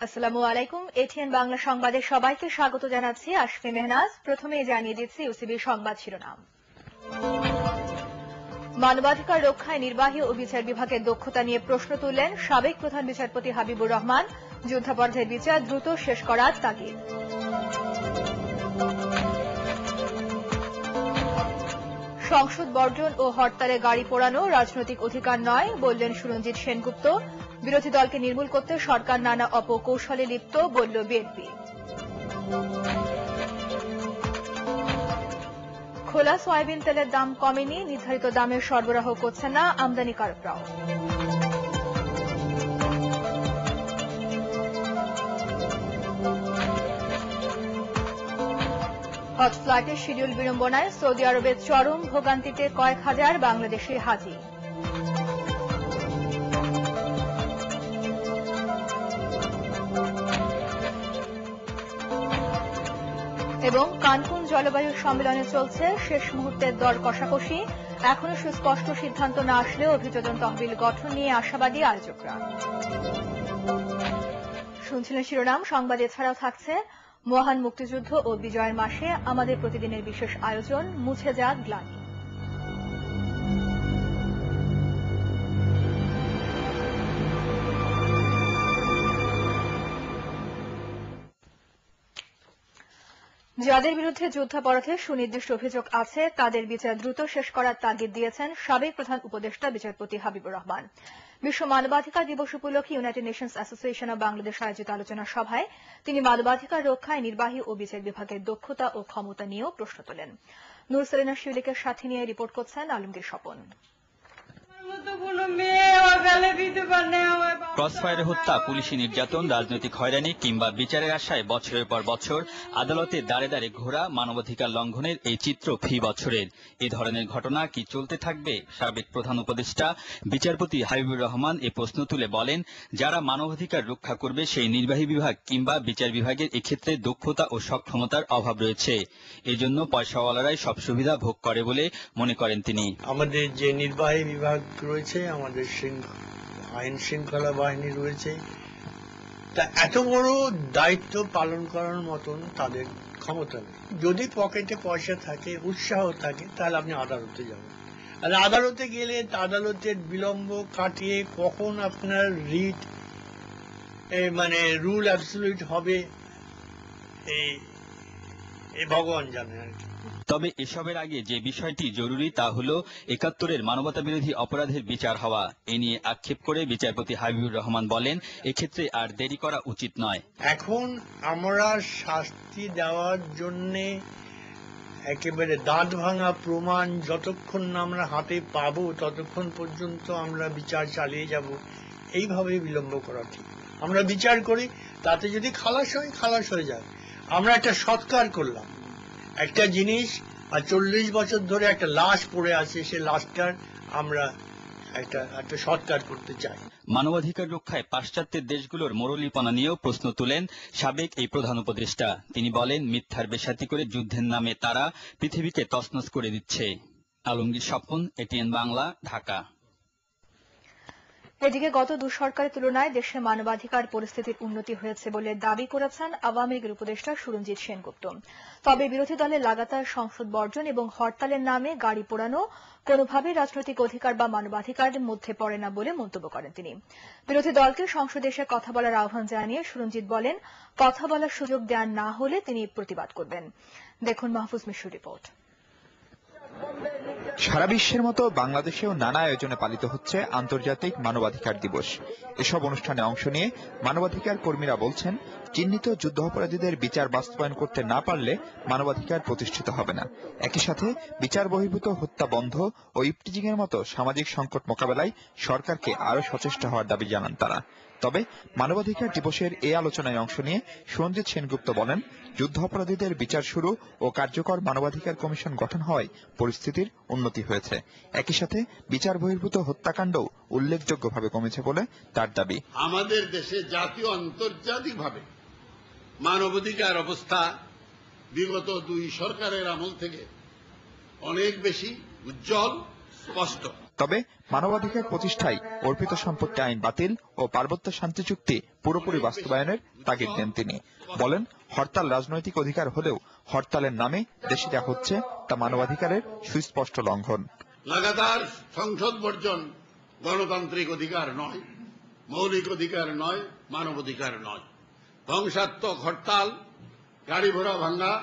আসসালামু আলাইকুম। এটিএন বাংলা সংবাদে সবাইকে স্বাগত জানাচ্ছি। আশফি মেহনাজ। প্রথমেই জানিয়ে দিচ্ছি ইউসিবির সংবাদ শিরোনাম। মানবাধিকার রক্ষায় নির্বাহী ও বিচার বিভাগের দক্ষতা নিয়ে প্রশ্ন তুললেন সাবেক প্রধান বিচারপতি হাবিবুর রহমান। যুদ্ধাপরাধের বিচার দ্রুত শেষ করার তাগিদ। সংসদ বর্জন ও হরতালে গাড়ি পোড়ানো রাজনৈতিক অধিকার নয় বললেন সুরঞ্জিত সেনগুপ্ত। বিরোধী দলকে নির্মূল করতে সরকার নানা অপকৌশলে লিপ্ত বলল বিএনপি। খোলা সয়াবিন তেলের দাম কমেনি, নির্ধারিত দামে সরবরাহ করছে না আমদানিকারকরাও। হজ ফ্লাইটের শিডিউল বিড়ম্বনায় সৌদি আরবের চরম ভোগান্তিতে কয়েক হাজার বাংলাদেশি হাজি। এবং কানকুন জলবায়ু সম্মেলনে চলছে শেষ মুহূর্তের দর কষাকষি। এখনো সুস্পষ্ট সিদ্ধান্ত না আসলেও অভিযোজন তহবিল গঠন নিয়ে আশাবাদী আয়োজকরা। শুনছিলেন শিরোনাম। সংবাদ এছাড়াও থাকছে মহান মুক্তিযুদ্ধ ও বিজয়ের মাসে আমাদের প্রতিদিনের বিশেষ আয়োজন মুছে যাক গ্লানি। যাদের বিরুদ্ধে যুদ্ধাপরাধে সুনির্দিষ্ট অভিযোগ আছে তাদের বিচার দ্রুত শেষ করার তাগিদ দিয়েছেন সাবেক প্রধান উপদেষ্টা বিচারপতি হাবিবুর রহমান। বিশ্ব মানবাধিকার দিবস উপলক্ষে United Nations association of Bangladesh আয়োজিত আলোচনা সভায় তিনি মানবাধিকার রক্ষায় নির্বাহী ও বিচার বিভাগের দক্ষতা ও ক্ষমতা নিয়েও প্রশ্ন তোলেন। নূর সেলিনা শিউলিকে সাথে নিয়ে রিপোর্ট করছেন আলমগীর স্বপন। ক্রসফায়ারে হত্যা, পুলিশি নির্যাতন, রাজনৈতিক হয়রানি কিংবা বিচারের আশায় বছরের পর বছর আদালতে দাঁড়ে দাঁড়ে ঘোরা মানবাধিকার লঙ্ঘনের এই চিত্র ফি বছরের। এই ধরনের ঘটনা কি চলতে থাকবে? সাবেক প্রধান উপদেষ্টা বিচারপতি হাবিবুর রহমান এ প্রশ্ন তুলে বলেন, যারা মানবাধিকার রক্ষা করবে সেই নির্বাহী বিভাগ কিংবা বিচার বিভাগের এক্ষেত্রে দক্ষতা ও সক্ষমতার অভাব রয়েছে। এজন্য পয়সাওয়ালারাই সব সুবিধা ভোগ করে বলে মনে করেন তিনি। আমাদের যে নির্বাহী বিভাগ রয়েছে, আমাদের আইন শৃঙ্খলা বাহিনী রয়েছে, তা এত বড় দায়িত্ব পালন করার মতন তাদের ক্ষমতা নেই। যদি পকেটে পয়সা থাকে, উৎসাহ থাকে, তাহলে আপনি আদালতে যাবেন। আর আদালতে গেলে আদালতের বিলম্ব কাটিয়ে কখন আপনার রিট মানে রুল অ্যাবসলিউট হবে এই ভগবান জানে আর কি। তবে এসবের আগে যে বিষয়টি জরুরি তা হল ৭১-এর মানবতা বিরোধী অপরাধের বিচার হওয়া। এ নিয়ে আক্ষেপ করে বিচারপতি হাবিবুর রহমান বলেন, এক্ষেত্রে আর দেরি করা উচিত নয়। এখন আমরা শাস্তি দেওয়ার জন্যে একেবারে দাঁত ভাঙা প্রমাণ যতক্ষণ না আমরা হাতে পাবো ততক্ষণ পর্যন্ত আমরা বিচার চালিয়ে যাব। এইভাবে বিলম্ব করা ঠিক। আমরা বিচার করি, তাতে যদি খালাস হয় খালাস হয়ে যায়। আমরা একটা সৎকার করলাম একটা জিনিস, আর ৪০ বছর ধরে একটা লাশ পড়ে আছে, সে লাশটার আমরা একটা সৎকার করতে চাই। মানবাধিকার রক্ষায় পাশ্চাত্যের দেশগুলোর মোড়লিপনা নিয়েও প্রশ্ন তুলেন সাবেক এই প্রধান উপদেষ্টা। তিনি বলেন, মিথ্যার বেশাতি করে যুদ্ধের নামে তারা পৃথিবীকে তছনছ করে দিচ্ছে। আলমগীর স্বপন, এটিএন বাংলা, ঢাকা। এদিকে গত সরকারের তুলনায় দেশে মানবাধিকার পরিস্থিতির উন্নতি হয়েছে বলে দাবি করেছেন আওয়ামী লীগের উপদেষ্টা সুরঞ্জিত সেনগুপ্ত। তবে বিরোধী দলের লাগাতার সংসদ বর্জন এবং হরতালের নামে গাড়ি পোড়ানো কোনোভাবেই রাজনৈতিক অধিকার বা মানবাধিকারের মধ্যে পড়ে না বলে মন্তব্য করেন তিনি। বিরোধী দলকে সংসদে এসে কথা বলার আহ্বান জানিয়ে সুরঞ্জিত বলেন, কথা বলার সুযোগ দেওয়া না হলে তিনি প্রতিবাদ করবেন। দেখুন মাহফুজ মিশুর রিপোর্ট। সারা বিশ্বের মতো বাংলাদেশেও নানা আয়োজনে পালিত হচ্ছে আন্তর্জাতিক মানবাধিকার দিবস। এসব অনুষ্ঠানে অংশ নিয়ে মানবাধিকার কর্মীরা বলছেন, চিহ্নিত যুদ্ধাপরাধীদের বিচার বাস্তবায়ন করতে না পারলে মানবাধিকার প্রতিষ্ঠিত হবে না। একই সাথে বিচার বহির্ভূত হত্যা বন্ধ ও ইফটিজিং এর মতো সামাজিক সংকট মোকাবেলায় সরকারকে আরও সচেষ্ট হওয়ার দাবি জানান তারা। তবে মানবাধিকার দিবসের এই আলোচনায় অংশ নিয়ে সুরঞ্জিত সেনগুপ্ত বলেন, যুদ্ধাপরাধীদের বিচার শুরু ও কার্যকর মানবাধিকার কমিশন গঠন হওয়ায় পরিস্থিতির উন্নতি হয়েছে। একই সাথে বিচার বহির্ভূত হত্যাকাণ্ডও উল্লেখযোগ্যভাবে কমেছে বলে তার দাবি। আমাদের দেশে জাতীয় আন্তর্জাতিকভাবে মানবাধিকার অবস্থা বিগত ২ সরকারের আমল থেকে অনেক বেশি উজ্জ্বল, স্পষ্ট। তবে মানবাধিকার প্রতিষ্ঠায় অর্পিত সম্পত্তি আইন বাতিল ও পার্বত্য শান্তি চুক্তি পুরোপুরি বাস্তবায়নের তাগিদ দেন তিনি। বলেন, হরতাল রাজনৈতিক অধিকার হলেও হরতালের নামে দেশে যা হচ্ছে তা মানবাধিকারের সুস্পষ্ট লঙ্ঘন। লাগাতার সংসদ বর্জন গণতান্ত্রিক অধিকার নয়, মৌলিক অধিকার নয়, মানবাধিকার নয়। ধ্বংসাত্মক হরতাল, গাড়ি ঘোড়া ভাঙ্গা,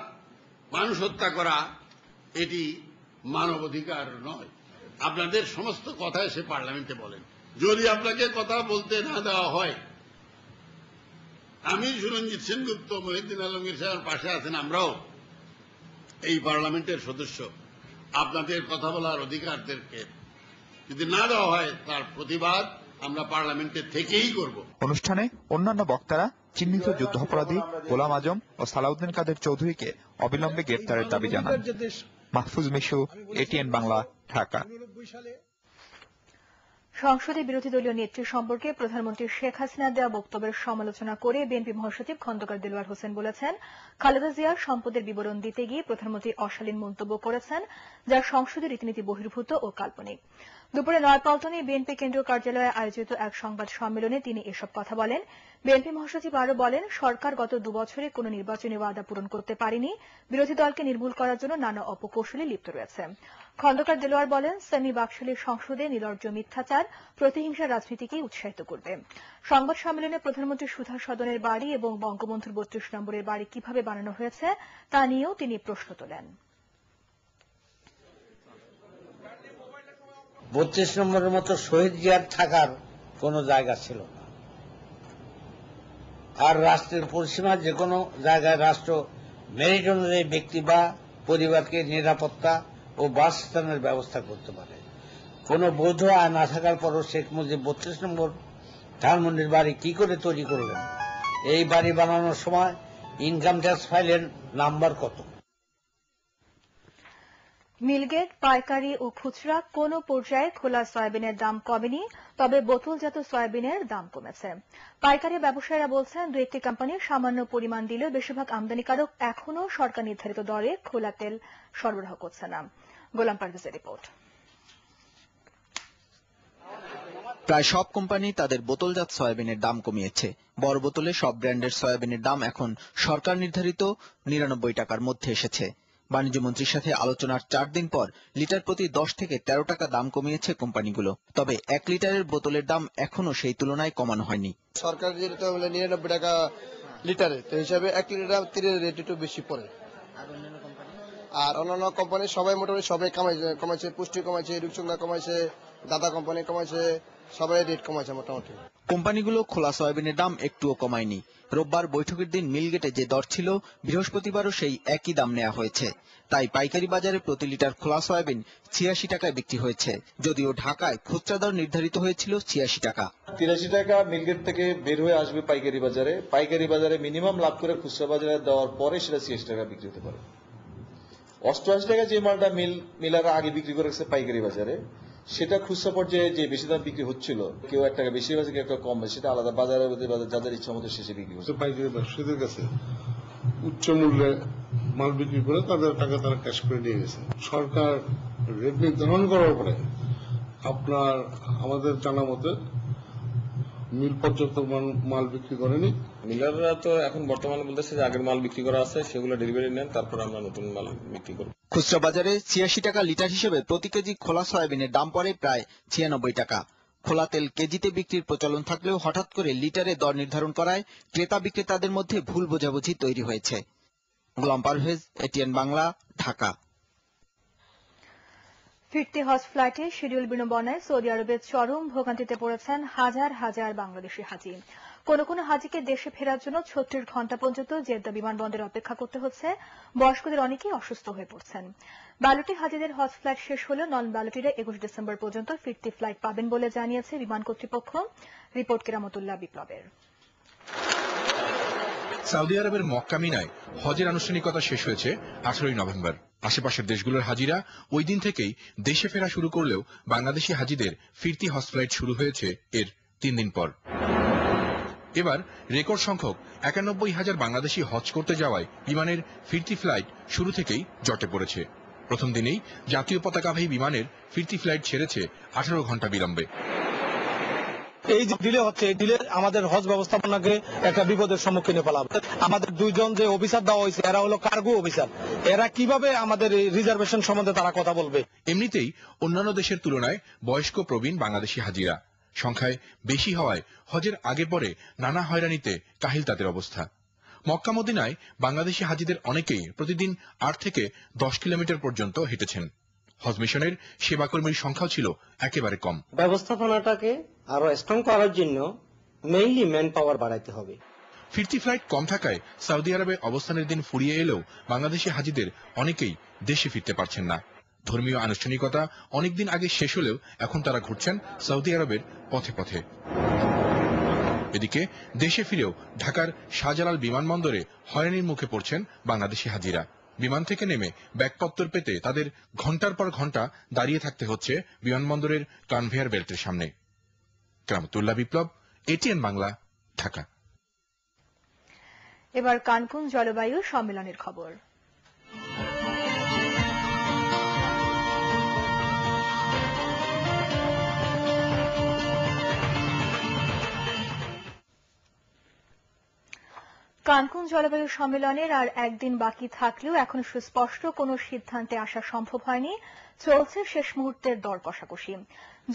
মানুষ হত্যা করা এটি মানবাধিকার নয়। আপনাদের সমস্ত কথা এসে পার্লামেন্টে বলেন, যদি আপনাকে কথা বলতে না দেওয়া হয়, আমি সুরঞ্জিত সেনগুপ্ত, মহিউদ্দিন আলমগীর সাহেবের পাশে আছেন, আমরাও এই পার্লামেন্টের সদস্য, আপনাদের কথা বলার অধিকারদেরকে যদি না দেওয়া হয় তার প্রতিবাদ আমরা পার্লামেন্টে থেকেই করব। অনুষ্ঠানে অন্যান্য বক্তারা চিহ্নিত যুদ্ধাপরাধী গোলাম আজম ও সালাউদ্দিন কাদের চৌধুরীকে অবিলম্বে গ্রেপ্তারের দাবি জানান। মাহফুজ মিশু, এটিএন বাংলা, ঢাকা। সংসদে বিরোধী দলীয় নেত্রী সম্পর্কে প্রধানমন্ত্রী শেখ হাসিনা দেওয়া বক্তব্যের সমালোচনা করে বিএনপি মহাসচিব খন্দকার দেলোয়ার হোসেন বলেছেন, খালেদা জিয়ার সম্পদের বিবরণ দিতে গিয়ে প্রধানমন্ত্রী অশালীন মন্তব্য করেছেন, যা সংসদের রীতিনীতি বহির্ভূত ও কাল্পনিক। দুপুরে নয়াপল্টনে বিএনপি কেন্দ্রীয় কার্যালয়ে আয়োজিত এক সংবাদ সম্মেলনে তিনি এসব কথা বলেন। বিএনপি মহাসচিব আরও বলেন, সরকার গত 2 বছরে কোনো নির্বাচনী ওয়াদা পূরণ করতে পারেনি, বিরোধী দলকে নির্মূল করার জন্য নানা অপকৌশলে লিপ্ত রয়েছে। খন্দকার দেলোয়ার বলেন, সেমি বাকশালী সংসদে নির্লজ্জ মিথ্যাচার, প্রতিহিংসার রাজনীতিকে উৎসাহিত করবে। সংবাদ সম্মেলনে প্রধানমন্ত্রী সুধা সদনের বাড়ি এবং বঙ্গবন্ধুর 32 নম্বরের বাড়ি কিভাবে বানানো হয়েছে তা নিয়েও তিনি প্রশ্ন তোলেন। 32 নম্বরের মতো শহীদ জিয়ার থাকার কোন জায়গা ছিল না। আর রাষ্ট্রের পরিসীমা যে কোনো জায়গায় রাষ্ট্র মেরিট অনুযায়ী ব্যক্তি বা পরিবারকে নিরাপত্তা ও বাসস্থানের ব্যবস্থা করতে পারে। কোন বৈধ আইন না থাকার পরও শেখ মুজিব 32 নম্বর ধানমন্ডির বাড়ি কি করে তৈরি করলেন? এই বাড়ি বানানোর সময় ইনকাম ট্যাক্স ফাইলের নাম্বার কত? মিলগেট, পাইকারি ও খুচরা কোনো পর্যায়ে খোলা সয়াবিনের দাম কমেনি, তবে বোতলজাত সয়াবিনের দাম কমেছে। পাইকারি ব্যবসায়ীরা বলছেন, 2-1টি কোম্পানি সামান্য পরিমাণ দিলেও বেশিরভাগ আমদানিকারক এখনও সরকার নির্ধারিত দরে খোলা তেল সরবরাহ করছে না। গোলাম পারভেজের রিপোর্ট। প্রায় সব কোম্পানি তাদের বোতলজাত সয়াবিনের দাম কমিয়েছে। বড় বোতলে সব ব্র্যান্ডের সয়াবিনের দাম এখন সরকার নির্ধারিত 99 টাকার মধ্যে এসেছে। বাণিজ্য মন্ত্রীর সাথে আলোচনার 4 দিন পর লিটার প্রতি 10 থেকে 13 টাকা দাম কমিয়েছে কোম্পানিগুলো। তবে 1 লিটারের বোতলের দাম এখনো সেই তুলনায় কমানো হয়নি। সরকার যেটা 99 টাকা লিটারে, তো হিসাবে 1 লিটার তেলের রেট একটু বেশি পড়ে। আর অন্যান্য কোম্পানি সবাই মোটামুটি সবাই কমাইছে, পুষ্টি কমাইছে, রূপচন্দা কমাইছে, দাদা কোম্পানি কমাইছে, সবাই রেট কমাইছে মোটামুটি। কোম্পানিগুলো খোলা সয়াবিনের দাম একটুও কমায়নি। রোববার বৈঠকের দিন মিলগেটে যে দর ছিল, বৃহস্পতিবারও সেই একই দাম নেওয়া হয়েছে। তাই পাইকারি বাজারে প্রতি লিটার খোলা সয়াবিন 86 টাকায় বিক্রি হয়েছে, যদিও ঢাকায় খুচরা দর নির্ধারিত হয়েছিল 86 টাকা। 83 টাকা মিলগেট থেকে বের হয়ে আসবে পাইকারি বাজারে। পাইকারি বাজারে মিনিমাম লাভ করে খুচরা বাজারে দেওয়ার পরে সেটা 86 টাকা বিক্রি হতে পারে। 88 টাকা যে মালটা মিলার আগে বিক্রি করেছে পাইকারি বাজারে, সেটা খুচরা পর্যায়ে যে বেশি দাম বিক্রি হচ্ছিল, কেউ 1 টাকা বেশি বেশি, কেউ কম, সেটা আলাদা বাজারে যাদের ইচ্ছা মতো শেষে বিক্রি করছে। পাইকারি ব্যবসায়ীদের কাছে উচ্চ মূল্যে মাল বিক্রি করে তাদের টাকা তারা ক্যাশ করে নিয়ে গেছে। সরকার রেট নির্ধারণ করার পরে আপনার আমাদের জানা মতে মিল পর্যাপ্ত মাল বিক্রি করেনি। মিলাররা তো এখন বর্তমানে বলতেছে যে আগের মাল বিক্রি করা আছে, সেগুলো ডেলিভারি নেন, তারপর আমরা নতুন মাল বিক্রি করব। খুচরা বাজারে 86 টাকা লিটার হিসেবে প্রতি কেজি খোলা সয়াবিনের দাম পড়ে প্রায় 96 টাকা। খোলা তেল কেজিতে বিক্রির প্রচলন থাকলেও হঠাৎ করে লিটারে দর নির্ধারণ করায় ক্রেতা বিক্রেতাদের মধ্যে ভুল বোঝাবুঝি তৈরি হয়েছে। গোলাম পারভেজ, এটিএন বাংলা, ঢাকা। ফিরতি হজ ফ্লাইটে শিডিউল বিড়ম্বনায় সৌদি আরবে চরম ভোগান্তিতে পড়েছেন হাজার হাজার বাংলাদেশি হাজি। কোন কোন হাজিকে দেশে ফেরার জন্য 36 ঘন্টা পর্যন্ত জেদ্দা বিমানবন্দরে অপেক্ষা করতে হচ্ছে। বয়স্কদের অনেকেই অসুস্থ হয়ে পড়ছেন। ব্যালটি হাজিদের হজ ফ্লাইট শেষ হলেও নন ব্যালটিরা 21 ডিসেম্বর পর্যন্ত ফিরতি ফ্লাইট পাবেন বলে জানিয়েছে বিমান কর্তৃপক্ষ। রিপোর্ট কেরামতুল্লাহ বিপ্লবের। সৌদি আরবের মক্কা মিনায় হজের আনুষ্ঠানিকতা শেষ হয়েছে 18 নভেম্বর। আশেপাশের দেশগুলোর হাজিরা ওই দিন থেকেই দেশে ফেরা শুরু করলেও বাংলাদেশি হাজিদের ফিরতি হজ ফ্লাইট শুরু হয়েছে এর 3 দিন পর। এবার রেকর্ড সংখ্যক 91,000 বাংলাদেশি হজ করতে যাওয়ায় বিমানের ফিরতি ফ্লাইট শুরু থেকেই জটে পড়েছে। প্রথম দিনেই জাতীয় পতাকাবাহী বিমানের ফিরতি ফ্লাইট ছেড়েছে 18 ঘন্টা বিলম্বে। এই যে ডিলে হচ্ছে, এই ডিলে আমাদের হজ ব্যবস্থাপনাকে একটা বিপদের সম্মুখীনে ফেলাবে। আমাদের দুইজন যে অফিসার দেওয়া হয়েছে এরা হলো কার্গো অফিসার, এরা কিভাবে আমাদের এই রিজার্ভেশন সম্বন্ধে তারা কথা বলবে? এমনিতেই অন্যান্য দেশের তুলনায় বয়স্ক প্রবীণ বাংলাদেশি হাজিরা সংখ্যায় বেশি হওয়ায় হজের আগে পরে নানা হয়রানিতে কাহিল তাদের অবস্থা। মক্কা মদিনায় বাংলাদেশি হাজিদের অনেকেই প্রতিদিন 8 থেকে 10 কিলোমিটার পর্যন্ত হেঁটেছেন। হজ মিশনের সেবাকর্মীর সংখ্যাও ছিল একেবারে কম। ব্যবস্থাপনাটাকে আরো স্ট্রং করার জন্য মেইনলি ম্যান পাওয়ার বাড়াইতে হবে। ফিরতি ফ্লাইট কম থাকায় সৌদি আরবে অবস্থানের দিন ফুরিয়ে এলেও বাংলাদেশি হাজিদের অনেকেই দেশে ফিরতে পারছেন না। ধর্মীয় আনুষ্ঠানিকতা অনেকদিন আগে শেষ হলেও এখন তারা ঘুরছেন সৌদি আরবের পথে পথে। এদিকে দেশে ফিরেও ঢাকার শাহজালাল বিমানবন্দরে হয়রানির মুখে পড়ছেন বাংলাদেশি হাজিরা। বিমান থেকে নেমে ব্যাগপত্তর পেতে তাদের ঘন্টার পর ঘন্টা দাঁড়িয়ে থাকতে হচ্ছে বিমানবন্দরের কনভেয়ার বেল্টের সামনে। কেরামতুল্লাহ বিপ্লব, এটিএন বাংলা, ঢাকা। এবার কানকুন জলবায়ু সম্মেলনের খবর। কানকুন জলবায়ু সম্মেলনের আর একদিন বাকি থাকলেও এখনো সুস্পষ্ট কোনো সিদ্ধান্তে আসা সম্ভব হয়নি। চলছে শেষ মুহূর্তের দর কষাকষি।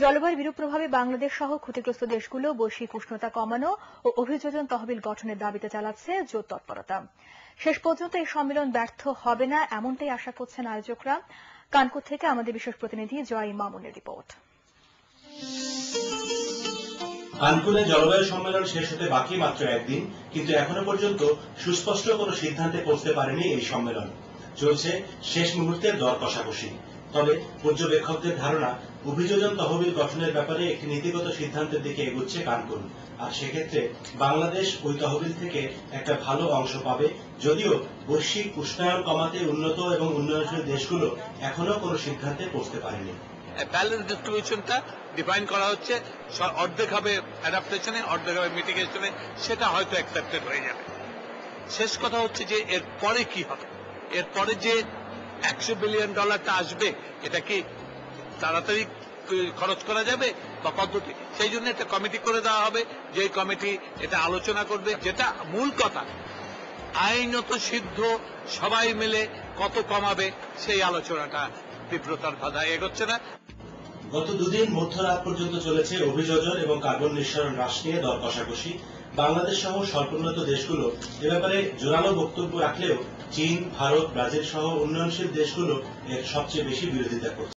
জলবায়ুর বিরূপ প্রভাবে বাংলাদেশ সহ ক্ষতিগ্রস্ত দেশগুলো বৈশ্বিক উষ্ণতা কমানো ও অভিযোজন তহবিল গঠনের দাবিতে চালাচ্ছে জোর তৎপরতা। শেষ পর্যন্ত এই সম্মেলন ব্যর্থ হবে না এমনটাই আশা করছেন আয়োজকরা। কানকুন থেকে আমাদের বিশেষ প্রতিনিধি জয় মামুনের রিপোর্ট। কানকুনে জলবায়ু সম্মেলন শেষ হতে বাকি মাত্র একদিন, কিন্তু এখনো পর্যন্ত সুস্পষ্ট কোনো সিদ্ধান্তে পৌঁছতে পারেনি এই সম্মেলন। চলছে শেষ মুহূর্তের দর কষাকষি। তবে পর্যবেক্ষকদের ধারণা, অভিযোজন তহবিল গঠনের ব্যাপারে একটি নীতিগত সিদ্ধান্তের দিকে এগোচ্ছে কানকুন। আর সেক্ষেত্রে বাংলাদেশ ওই তহবিল থেকে একটা ভালো অংশ পাবে, যদিও বৈশ্বিক উষ্ণায়ন কমাতে উন্নত এবং উন্নয়নশীল দেশগুলো এখনো কোনো সিদ্ধান্তে পৌঁছতে পারেনি। ব্যালেন্স ডিস্ট্রিবিউশনটা ডিফাইন করা হচ্ছে, অর্ধেক হবে অ্যাডাপ্টেশনে, অর্ধেক হবে মিটিগেশনে, সেটা হয়তো অ্যাকসেপ্টেড হয়ে যাবে। শেষ কথা হচ্ছে যে এর পরে কি হবে, এরপরে যে $100 বিলিয়ন আসবে, এটা কি তাড়াতাড়ি খরচ করা যাবে বা পদ্ধতি, সেই জন্য একটা কমিটি করে দেওয়া হবে, যে কমিটি এটা আলোচনা করবে। যেটা মূল কথা, আইনত সিদ্ধ সবাই মিলে কত কমাবে সেই আলোচনাটা তীব্রতার ধারায় এগোচ্ছে না। গত দুদিন মধ্যরাত পর্যন্ত চলেছে অভিযোজন এবং কার্বন নিঃসরণ হ্রাস নিয়ে দর কষাকষি। বাংলাদেশ সহ স্বল্পোন্নত দেশগুলো এ ব্যাপারে জোরালো বক্তব্য রাখলেও চীন, ভারত, ব্রাজিল সহ উন্নয়নশীল দেশগুলো এর সবচেয়ে বেশি বিরোধিতা করছে।